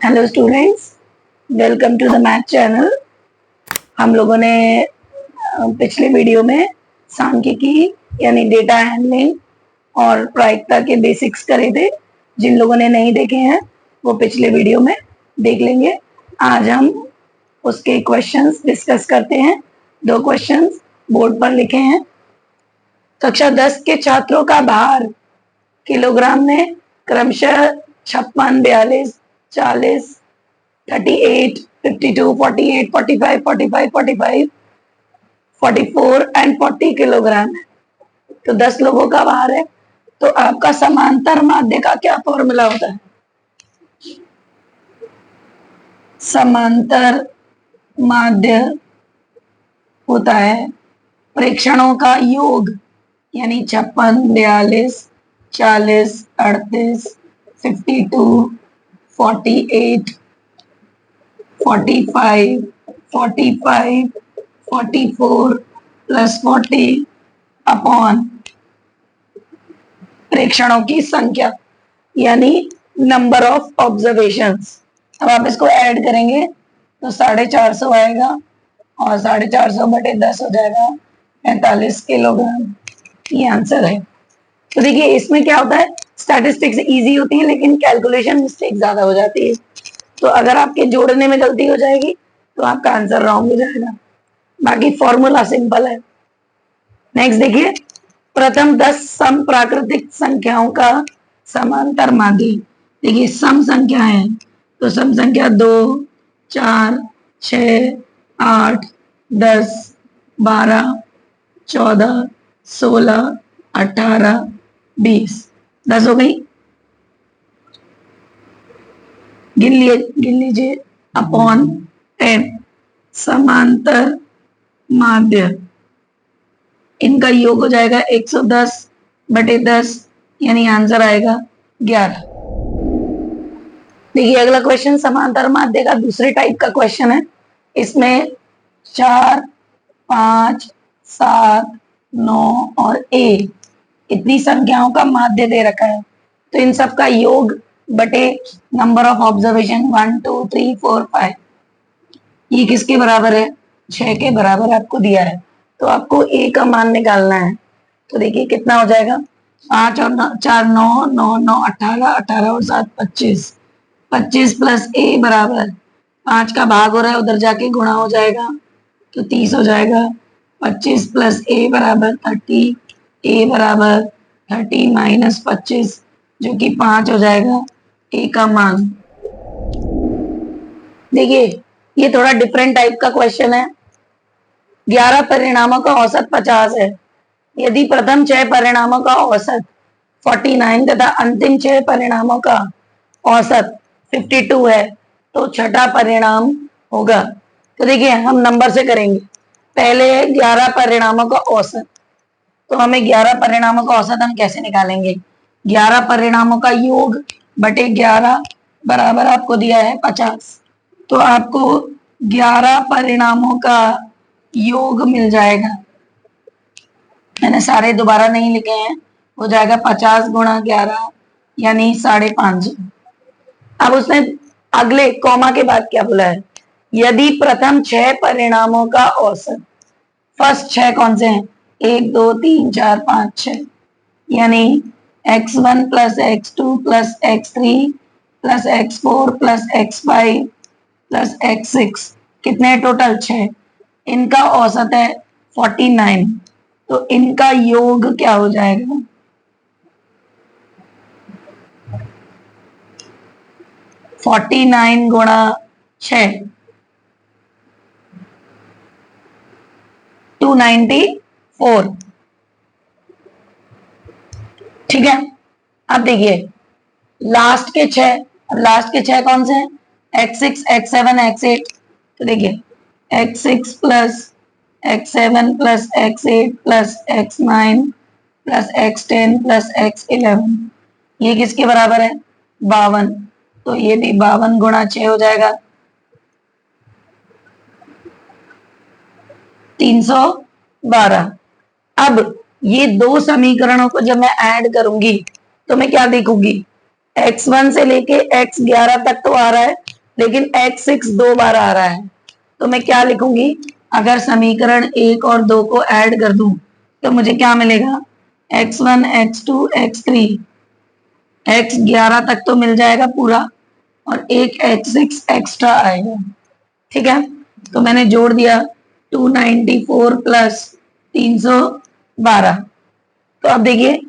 Hello students, welcome to the math channel. हम लोगों ने पिछले वीडियो में सांख्यिकी यानी डेटा हैंडलिंग और प्रायिकता के बेसिक्स करे थे। जिन लोगों ने नहीं देखे हैं वो पिछले वीडियो में देख लेंगे। आज हम उसके क्वेश्चंस डिस्कस करते हैं। 2 क्वेश्चंस बोर्ड पर लिखे हैं। कक्षा 10 के छात्रों का भार किलोग्राम में क्रमशः 56, 42, 40, 38, 52, 48, 45, 45, 45, 44 एंड 40 किलोग्राम है। तो 10 लोगों का भार है। तो आपका समांतर माध्य का क्या फॉर्मूला होता है? समांतर माध्य होता है प्रेक्षणों का योग, यानी 56, 42, 40, 38, 52, 48, 45, 45, 44 प्लस 40 अपॉन प्रेक्षणों की संख्या यानी नंबर ऑफ ऑब्जर्वेशंस। अब आप इसको ऐड करेंगे तो 450 आएगा और 450 बटे 10 हो जाएगा 45 किलोग्राम। ये आंसर है। तो देखिए इसमें क्या होता है, स्टैटिस्टिक्स इजी होती है लेकिन कैलकुलेशन मिस्टेक ज्यादा हो जाती है। तो अगर आपके जोड़ने में गलती हो जाएगी तो आपका आंसर रॉन्ग हो जाएगा। बाकी फॉर्मूला सिंपल है। नेक्स्ट देखिए, प्रथम 10 सम प्राकृतिक संख्याओं का समांतर माध्य। देखिए सम संख्या है तो सम संख्या 2, 4, 6, 8, 10, 12, 14, 16, 18, 20, 10 हो गई। गिन लीजिए अपॉन 10 समांतर माध्य। इनका योग हो जाएगा 110 बटे 10, यानी आंसर आएगा 11। देखिए अगला क्वेश्चन समांतर माध्य का दूसरे टाइप का क्वेश्चन है। इसमें 4, 5, 7, 9 और 1 इतनी संख्याओं का माध्य दे रखा है। तो इन सब का योग बटे नंबर ऑफ ऑब्जर्वेशन 1, 2, 3, 4, 5 ये किसके बराबर है? 6 के बराबर आपको दिया है। तो आपको ए का मान निकालना है। तो देखिए कितना हो जाएगा, 5 और 4 9, 9 9 18, 18 और 7 25, 25 प्लस ए बराबर 5 का भाग हो रहा है उधर जाके गुणा हो जाएगा तो 30 हो जाएगा। 25 प्लस ए बराबर 30, ए बराबर 30 माइनस 25 जो कि 5 हो जाएगा ए का मान। देखिए ये थोड़ा डिफरेंट टाइप का क्वेश्चन है। 11 परिणामों का औसत 50 है। यदि प्रथम 6 परिणामों का औसत 49 तथा अंतिम 6 परिणामों का औसत 52 है तो छठा परिणाम होगा। तो देखिए हम नंबर से करेंगे। पहले 11 परिणामों का औसत, तो हमें 11 परिणामों का औसत हम कैसे निकालेंगे? 11 परिणामों का योग बटे 11 बराबर आपको दिया है 50। तो आपको 11 परिणामों का योग मिल जाएगा। मैंने सारे दोबारा नहीं लिखे हैं, हो जाएगा 50 गुणा 11 यानी 550। अब उसने अगले कॉमा के बाद क्या बोला है? यदि प्रथम 6 परिणामों का औसत, फर्स्ट 6 कौन से हैं? 1 2 3 4 5 6, यानी x1 plus x2 plus x3 plus x4 plus x5 plus x6 कितने टोटल? 6। इनका औसत है 49। तो इनका योग क्या हो जाएगा? 49 गुणा 6 294। ठीक है। अब देखिए लास्ट के 6, अब लास्ट के 6 कौन से हैं? x6 x7 x8। तो देखिए x6 plus x7 plus x8 plus x9 plus x10 plus x11 ये किसके बराबर है? 52। तो ये भी 52 गुणा 6 हो जाएगा 312। अब ये 2 समीकरणों को जब मैं ऐड करूंगी तो मैं क्या देखूंगी? x1 से लेके x11 तक तो आ रहा है लेकिन x6 दो बार आ रहा है, तो मैं क्या लिखूंगी, अगर समीकरण 1 और 2 को ऐड कर दूं तो मुझे क्या मिलेगा, x1 x2 x3, x11 तक तो मिल जाएगा पूरा और एक x6 एक्स्ट्रा आएगा। ठीक है, तो मैंने जोड़ दिया 294 प्लस 312। तो अब देखिए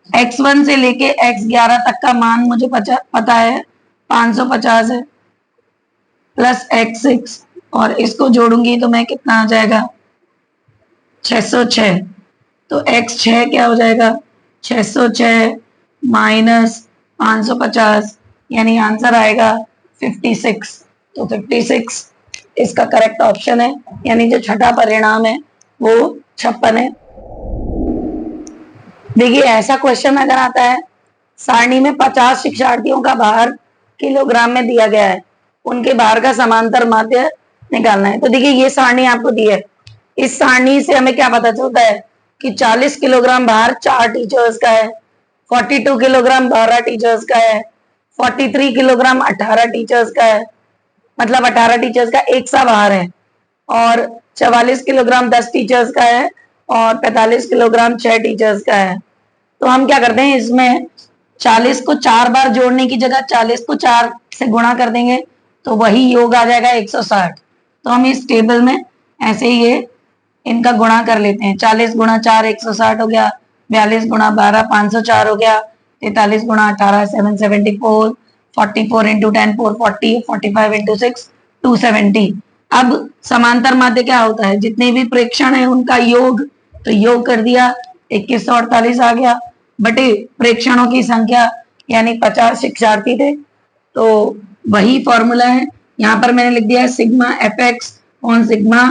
x1 से लेके x11 तक का मान मुझे पता है 550 है, प्लस x6 और इसको जोड़ूंगी तो मैं कितना आ जाएगा 606। तो x6 क्या हो जाएगा 606 माइनस 550, यानी आंसर आएगा 56। तो 56 इसका करेक्ट ऑप्शन है, यानी जो छठा परिणाम है वो 56 है। देखिए ऐसा क्वेश्चन अगर आता है, सारणी में 50 शिक्षार्थियों का भार किलोग्राम में दिया गया है, उनके भार का समांतर माध्य निकालना है। तो देखिए ये सारणी आपको दी है, इस सारणी से हमें क्या पता चलता है कि 40 किलोग्राम भार 4 टीचर्स का है, 42 किलोग्राम 12 टीचर्स का है, 43 किलोग्राम 18 टीचर्स का है, मतलब 18 टीचर्स का एक सा भार है, और 44 किलोग्राम 10 टीचर्स का है और 45 किलोग्राम 6 टीचर्स का है। तो हम क्या करते हैं, इसमें 40 को 4 बार जोड़ने की जगह 40 को 4 से गुणा कर देंगे तो वही योग आ जाएगा 160। तो हम इस टेबल में ऐसे ही ये इनका गुणा कर लेते हैं, 40 गुणा 4 160 हो गया, 42 गुणा 12 504 हो गया, 43 गुणा 18 774, 44 इंटू 10 440, 45 इंटू 6 270। अब समांतर माध्य क्या होता है, जितने भी प्रेक्षण है उनका योग, तो योग कर दिया 2148 आ गया, बटे प्रेक्षणों की संख्या यानी 50 शिक्षार्थी थे, तो वही फॉर्मूला है। यहाँ पर मैंने लिख दिया है sigma F x on sigma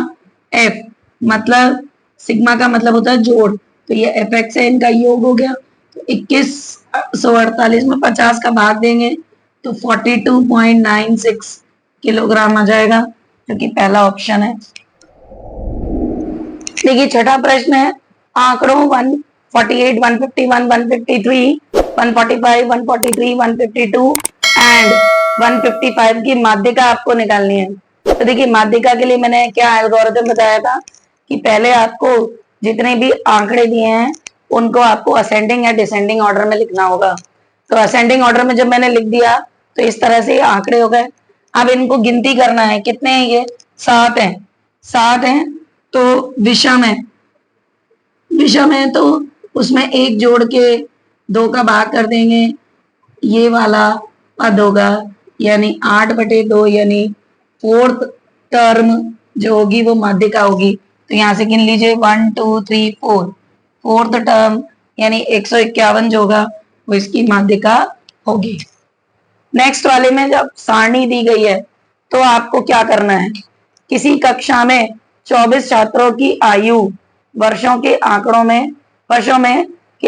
F, मतलब सिग्मा का मतलब होता है जोड़, तो ये एफ एक्स है, इनका योग हो गया। तो 2148 में 50 का भाग देंगे तो 42.96 किलोग्राम आ जाएगा, जो कि पहला ऑप्शन है। देखिए छठा प्रश्न है, आंकड़ों 148 151 153 145 143 152 एंड 155 की माध्यिका आपको निकालनी है। तो देखिए माध्यिका के लिए मैंने क्या एल्गोरिथम बताया था कि पहले आपको जितने भी आंकड़े दिए हैं उनको आपको असेंडिंग या डिसेंडिंग ऑर्डर में लिखना होगा। तो असेंडिंग ऑर्डर में जब मैंने लिख दिया तो इस तरह से आंकड़े हो गए। अब इनको गिनती करना है, कितने हैं ये 7 हैं, 7 हैं, तो विषम है, विषम है तो उसमें एक जोड़ के 2 का भाग कर देंगे, ये वाला पद होगा, यानी 8/2, यानी 4th टर्म जो होगी वो माध्यिका होगी। तो यहाँ से गिन लीजिए 1 2 3 4, 4th टर्म यानी 151 जो होगा वो इसकी माध्यिका होगी। नेक्स्ट वाले में जब सारणी दी गई है तो आपको क्या करना है, किसी कक्षा में 24 छात्रों की आयु वर्षों के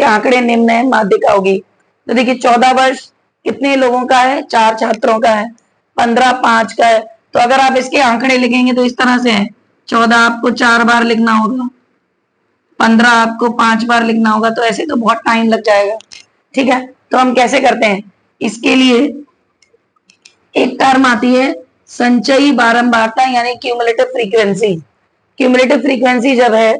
आंकड़े निम्न है, माध्यिका होगी। तो देखिए 14 वर्ष कितने लोगों का है, 4 छात्रों का है, 15 5 का है। तो अगर आप इसके आंकड़े लिखेंगे तो इस तरह से है, 14 आपको 4 बार लिखना होगा, 15 आपको 5 बार लिखना होगा, तो ऐसे तो बहुत टाइम लग जाएगा। ठीक है, तो हम कैसे करते हैं, इसके लिए एक टर्म आती है संचयी बारंबारता यानी क्यूमुलेटिव फ्रीक्वेंसी। क्यूमुलेटिव फ्रीक्वेंसी जब है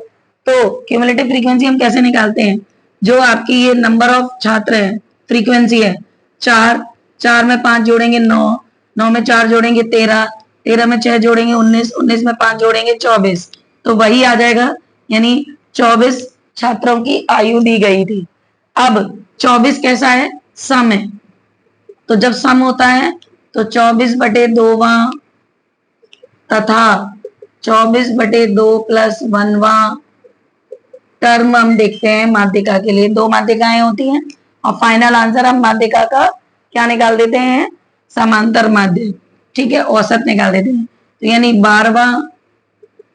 तो क्यूमुलेटिव फ्रीक्वेंसी हम कैसे निकालते हैं, जो आपकी ये नंबर ऑफ छात्र है फ्रीक्वेंसी है 4, 4 में 5 जोड़ेंगे 9, 9 में 4 जोड़ेंगे 13, 13 में 6 जोड़ेंगे 19, 19 में 5 जोड़ेंगे 24, तो वही आ जाएगा, यानी 24 छात्रों की आयु दी गई थी। अब 24 कैसा है, सम है, तो जब सम होता है तो 24/2 तथा 24/2 प्लस 1 टर्म हम देखते हैं माध्यिका के लिए। 2 माध्यिकाएं होती हैं और फाइनल आंसर हम माध्यिका का क्या निकाल देते हैं, समांतर माध्य। ठीक है, औसत निकाल देते हैं, तो यानी 12वां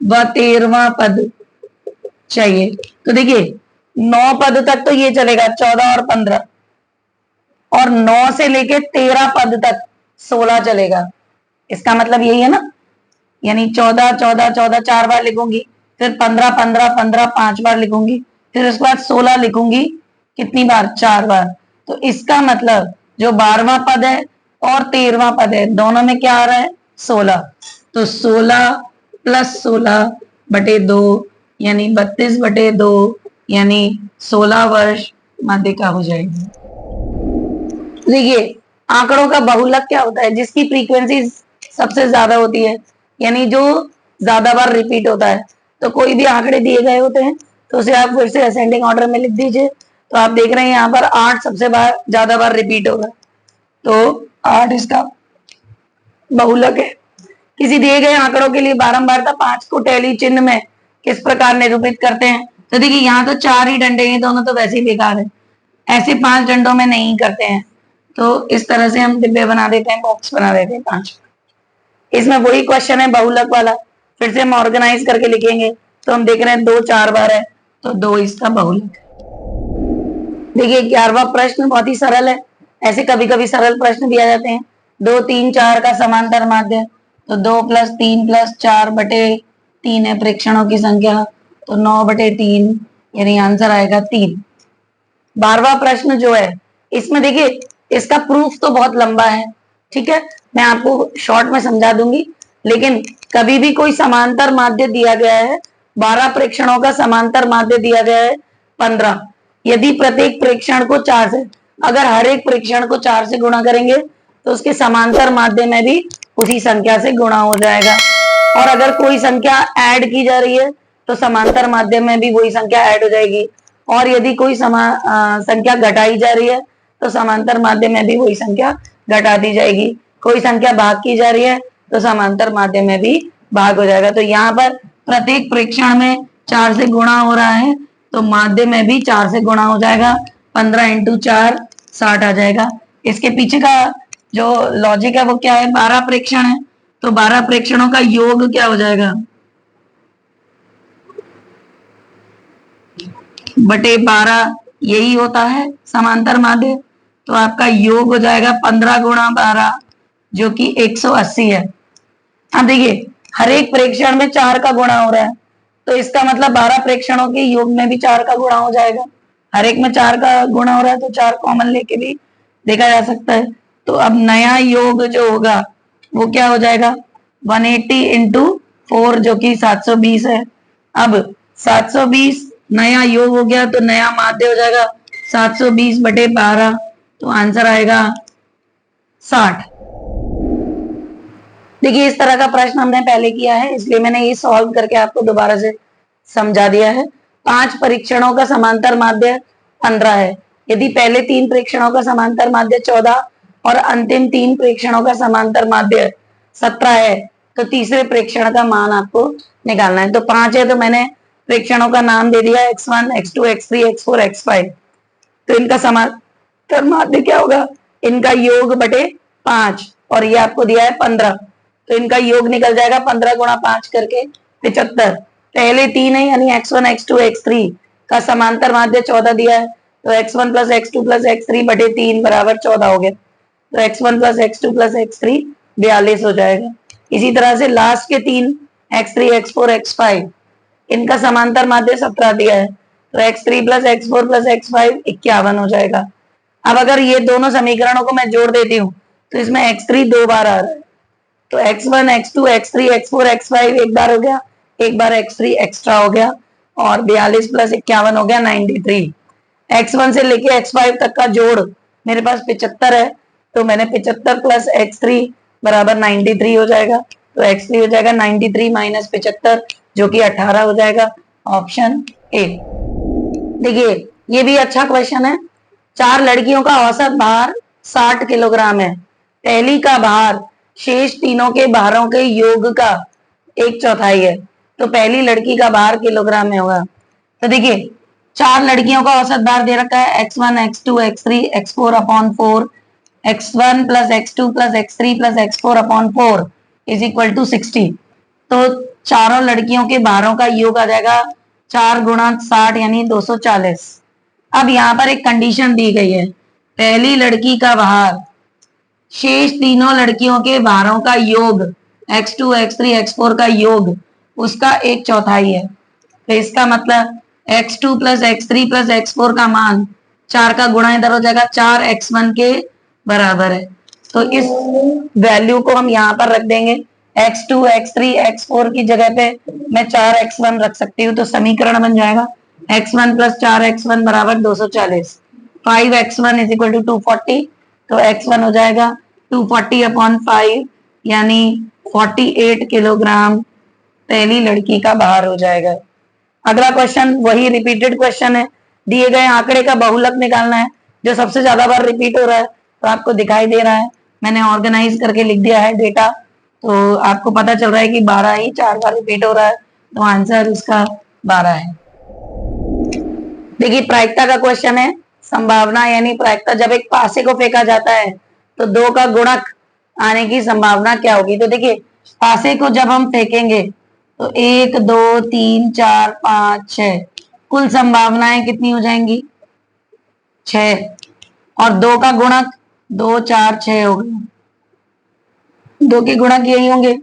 व 13वां पद चाहिए। तो देखिए 9 पद तक तो ये चलेगा 14 और 15, और 9 से लेके 13 पद तक 16 चलेगा। इसका मतलब यही है ना, यानी 14 14 14 4 बार लिखूंगी, फिर 15 15 15 5 बार लिखूंगी, फिर उसके बाद 16 लिखूंगी, कितनी बार, 4 बार। तो इसका मतलब जो 12वां पद है और 13वां पद है दोनों में क्या आ रहा है, 16, तो 16 प्लस 16 बटे 2 यानी 32 बटे 2 यानी 16 वर्ष माध्यिका हो जाएगी। देखिए आंकड़ों का बहुलक क्या होता है, जिसकी फ्रीक्वेंसी सबसे ज्यादा होती है, यानी जो ज्यादा बार रिपीट होता है। तो कोई भी आंकड़े दिए गए होते हैं तो उसे आप फिर से असेंडिंग ऑर्डर में लिख दीजिए। तो आप देख रहे हैं यहाँ पर 8 सबसे ज्यादा बार रिपीट होगा, तो 8 इसका बहुलक है। किसी दिए गए आंकड़ों के लिए बारंबारता 5 को टैली चिन्ह में किस प्रकार निरूपित करते हैं? तो देखिए यहाँ तो 4 ही डंडे हैं, दोनों तो वैसे ही बेकार है, ऐसे 5 डंडों में नहीं करते हैं। तो इस तरह से हम डिब्बे बना देते हैं, बॉक्स बना देते हैं 5। इसमें वही क्वेश्चन है बहुलक वाला, फिर से हम ऑर्गेनाइज करके लिखेंगे। तो हम देख रहे हैं 2 4 बार है, तो 2 इसका बहुलक है। देखिए 11वां प्रश्न बहुत ही सरल है, ऐसे कभी कभी सरल प्रश्न भी आ जाते हैं। 2 3 4 का समांतर माध्य, तो 2 + 3 + 4 बटे 3 है प्रेक्षणों की संख्या, तो 9 बटे 3 यानी आंसर आएगा 3। 12वां प्रश्न जो है इसमें देखिए इसका प्रूफ तो बहुत लंबा है, ठीक है, मैं आपको शॉर्ट में समझा दूंगी। लेकिन कभी भी कोई समांतर माध्य दिया गया है, 12 प्रेक्षणों का समांतर माध्य दिया गया है 15, यदि प्रत्येक प्रेक्षण को 4 से, अगर हर एक प्रेक्षण को 4 से गुणा करेंगे तो उसके समांतर माध्य में भी उसी संख्या से गुणा हो जाएगा। और अगर कोई संख्या ऐड की जा रही है तो समांतर माध्य में भी वही संख्या ऐड हो जाएगी, और यदि कोई संख्या घटाई जा रही है तो समांतर माध्य में भी वही संख्या घटा दी जाएगी। कोई संख्या भाग की जा रही है तो समांतर माध्य में भी भाग हो जाएगा। तो यहाँ पर प्रत्येक प्रेक्षण में 4 से गुणा हो रहा है, तो माध्य में भी 4 से गुणा हो जाएगा। 15 × 4 60 आ जाएगा। इसके पीछे का जो लॉजिक है वो क्या है, 12 प्रेक्षण है तो 12 प्रेक्षणों का योग क्या हो जाएगा, बटे 12, यही होता है समांतर माध्य। तो आपका योग हो जाएगा 15 × 12 जो कि 180 है। अब देखिए हर एक प्रेक्षण में 4 का गुणा हो रहा है, तो इसका मतलब 12 प्रेक्षणों के योग में भी 4 का गुणा हो जाएगा। हर एक में 4 का गुणा हो रहा है तो 4 कॉमन लेके भी देखा जा सकता है। तो अब नया योग जो होगा वो क्या हो जाएगा, 180 × 4 जो कि 720 है। अब 720 नया योग हो गया तो नया माध्य हो जाएगा 720 बटे 12, तो आंसर आएगा 60। देखिए इस तरह का प्रश्न हमने पहले किया है, इसलिए मैंने ये सॉल्व करके आपको दोबारा से समझा दिया है। 5 परीक्षणों का समांतर माध्य 15 है। यदि पहले 3 परीक्षणों का समांतर माध्य 14 और अंतिम 3 परीक्षणों का समांतर माध्य 17 है, तो तीसरे परीक्षण का मान आपको निकालना है। तो 5 है तो मैंने प्रेक्षणों का नाम दे दिया x1 x2 x3 x4 x5। तो इनका समांतर माध्य क्या होगा, इनका योग बटे 5, और ये आपको दिया है 15, तो इनका योग निकल जाएगा 15 × 5 करके 75। पहले 3 है यानी x1 x2 x3 का समांतर माध्य 14 दिया है, तो x1 + x2 + x3 बटे 3 बराबर 14 हो गया। तो x1 + x2 + x3 42 हो जाएगा। इसी तरह से लास्ट के 3 x3 x4 x5 इनका समांतर माध्य 17 दिया है, तो x3 + x4 + x5 51 हो जाएगा। अब अगर ये दोनों समीकरणों को मैं जोड़ देती हूँ तो इसमें x3 2 बार आ रहा है, तो x1 x2 x3 x4 x5 एक बार हो गया, एक बार x3 एक्स्ट्रा हो गया, और 42 + 51 हो गया 93। x1 से लेके x5 तक का जोड़ मेरे पास 75 है, तो मैंने 75 + x3 बराबर 93 हो जाएगा। तो x3 हो जाएगा 93 - 75 जो कि 18 हो जाएगा, ऑप्शन ए। देखिए ये भी अच्छा क्वेश्चन है। 4 लड़कियों का औसत भार 60 किलोग्राम है। पहली का भार शेष तीनों के भारों के योग का 1/4 है, तो पहली लड़की का भार किलोग्राम में होगा। तो देखिए 4 लड़कियों का औसत भार दे रखा है x1 x2 x3 x4/4, x1 + x2 + x3 + x4/4 = 60। तो चारों लड़कियों के भारों का योग आ जाएगा 4 × 60 यानी 240। अब यहाँ पर एक कंडीशन दी गई है, पहली लड़की का भार शेष तीनों लड़कियों के भारों का योग x2 x3 x4 का योग उसका 1/4 है। तो इसका मतलब x2 + x3 + x4 का मान 4 का गुणा इधर हो जाएगा, 4 x1 के बराबर है। तो इस वैल्यू को हम यहाँ पर रख देंगे। x2, x3, x4 की जगह पे मैं 4x1 रख सकती हूँ, तो समीकरण बन जाएगा x1 प्लस 4x1 बराबर 240। 5x1 इज इक्वल टू 240, तो x1 हो जाएगा 240/5 यानी 48 किलोग्राम पहली लड़की का भार हो जाएगा। अगला क्वेश्चन वही रिपीटेड क्वेश्चन है, दिए गए आंकड़े का बहुलक निकालना है। जो सबसे ज्यादा बार रिपीट हो रहा है तो आपको दिखाई दे रहा है, मैंने ऑर्गेनाइज करके लिख दिया है डेटा, तो आपको पता चल रहा है कि 12 ही 4 बार रिपीट हो रहा है, तो आंसर इसका 12 है। देखिए प्रायिकता का क्वेश्चन है, संभावना यानी प्रायिकता, जब एक पासे को फेंका जाता है तो 2 का गुणक आने की संभावना क्या होगी। तो देखिए पासे को जब हम फेंकेंगे तो 1 2 3 4 5 6 कुल संभावनाएं कितनी हो जाएंगी 6, और 2 का गुणक 2 4 6 हो गए, 2 के गुणक यही होंगे,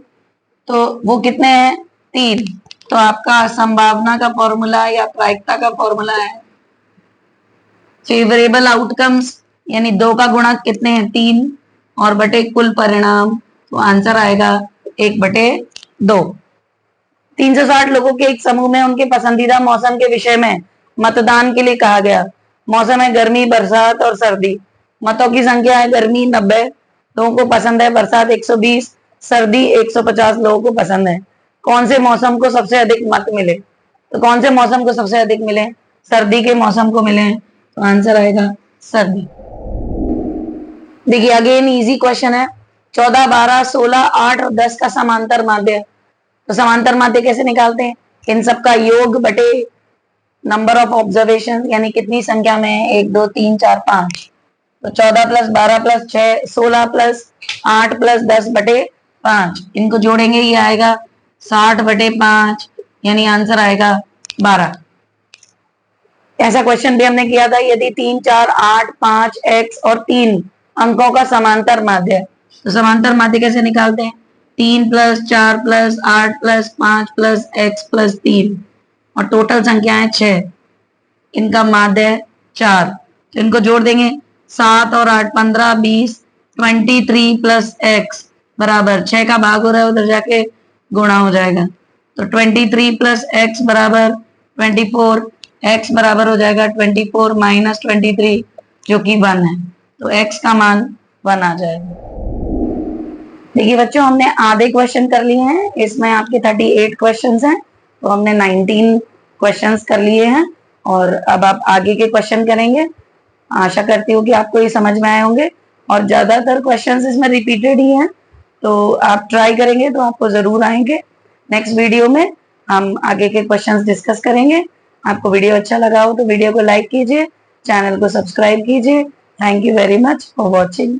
तो वो कितने हैं 3। तो आपका संभावना का फॉर्मूला या प्रायिकता का फॉर्मूला है फेवरेबल आउटकम्स, यानी 2 का गुणक कितने हैं 3 और बटे कुल परिणाम, तो आंसर आएगा 1/2। 360 लोगों के एक समूह में उनके पसंदीदा मौसम के विषय में मतदान के लिए कहा गया। मौसम है गर्मी, बरसात और सर्दी। मतों की संख्या है गर्मी 90 लोगों को पसंद है, बरसात 120, सर्दी 150 लोगों को पसंद है। कौन से मौसम को सबसे अधिक मत मिले, तो कौन से मौसम को सबसे अधिक मिले, सर्दी के मौसम को मिले, तो आंसर आएगा सर्दी। देखिए अगेन इजी क्वेश्चन है, 14 12 16 8 और 10 का समांतर माध्य, तो समांतर माध्य कैसे निकालते हैं, इन सबका योग बटे नंबर ऑफ ऑब्जर्वेशन, यानी कितनी संख्या में है 1 2 3 4 5, तो 14 प्लस 12 प्लस 6 16 प्लस 8 प्लस 10 बटे 5, इनको जोड़ेंगे ये आएगा 60/5, यानी आंसर आएगा 12। ऐसा क्वेश्चन भी हमने किया था, यदि 3 4 8 5 x और 3 अंकों का समांतर माध्य, तो समांतर माध्य कैसे निकालते हैं, 3 plus 4 plus 8 plus 5 plus x plus 3 और टोटल संख्या है 6, इनका माध्य 4, तो इनको जोड़ देंगे 7 और 8 15 20 23 प्लस x बराबर 6 का भाग हो रहा है उधर जाके गुणा हो जाएगा, तो 23 प्लस x बराबर 24, x बराबर हो जाएगा 24 माइनस 23 जो कि 1 है, तो x का मान 1 आ जाएगा। देखिए बच्चों हमने आधे क्वेश्चन कर लिए हैं, इसमें आपके 38 क्वेश्चंस हैं, तो हमने 19 क्वेश्चंस कर लिए हैं और अब आप आगे के क्वेश्चन करेंगे। आशा करती हूँ कि आपको ये समझ में आए होंगे और ज्यादातर क्वेश्चंस इसमें रिपीटेड ही हैं, तो आप ट्राई करेंगे तो आपको जरूर आएंगे। नेक्स्ट वीडियो में हम आगे के क्वेश्चंस डिस्कस करेंगे। आपको वीडियो अच्छा लगा हो तो वीडियो को लाइक कीजिए, चैनल को सब्सक्राइब कीजिए। Thank you very much for watching.